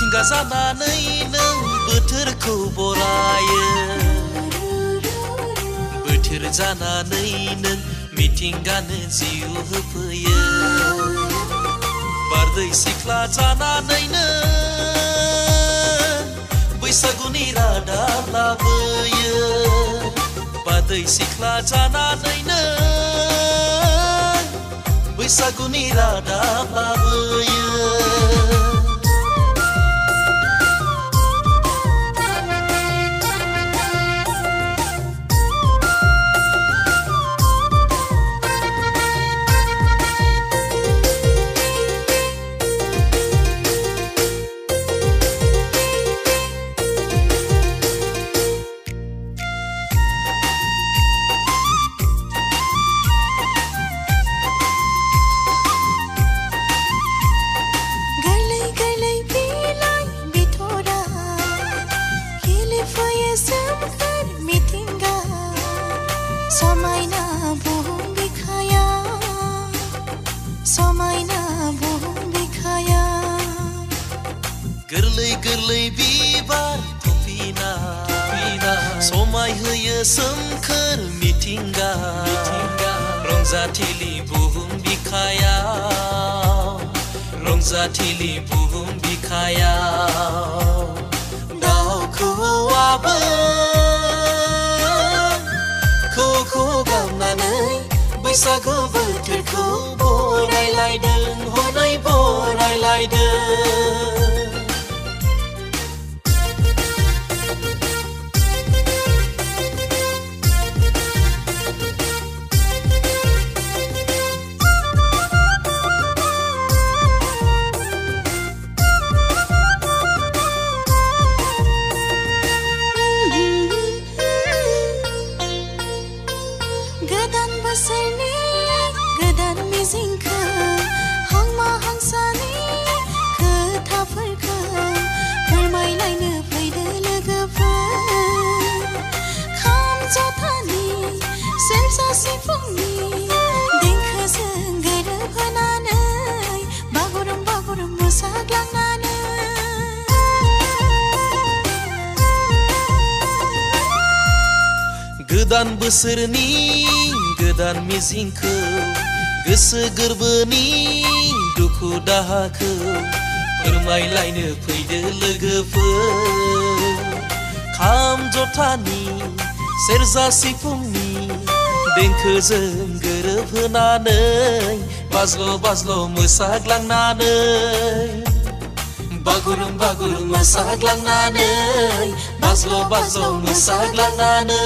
मिथिंगा जानानै नों बोथोरखौ बरायो बोथोर जानानै नों मिथिंगानो जिउ होफैयो बारदै सिख्ला जानानै नों बैसागुनि रादाब लाबोयो बारदै सिख्ला जानानै नों बैसागुनि रादाब लाबोयो गोरलै गोरलै बिबार थफिना समाय होयो सोमखोर मिथिंगा रंजाथिलि बुहुम बिखायाव रंजाथिलि बुहुम बिखायाव दाउ खौवौआबो खौ गाबनानै बैसागु बोथोरखौ बरायलायदों हनै बरायलायदों गोदान बोसोरनि गोदान मिजिंखौ हांमा हांसानि खोथाफोरखौ फोरमायलायनो फैदो लोगोफोर खाम जथानि सेरजा सिफुंनि देंखोजों गोरोबहोनानै बागुरुम बागुरुम मोसाग्लांनानै गोदान बोसोरनि गोदान मिजिंखौ गोसो गोरबोनि दुखु दाहाखौ फोरमायलायनो फैदो लोगोफोर खाम जथानि सेरजा सिफुंनि देंखोजों गोरोबहोनानै बाज्ल' बाज्ल' मोसाग्लांनानै बागुरुम बागुरुम मोसाग्लांनानै बाज्ल' बाज्ल' मोसाग्लांनानै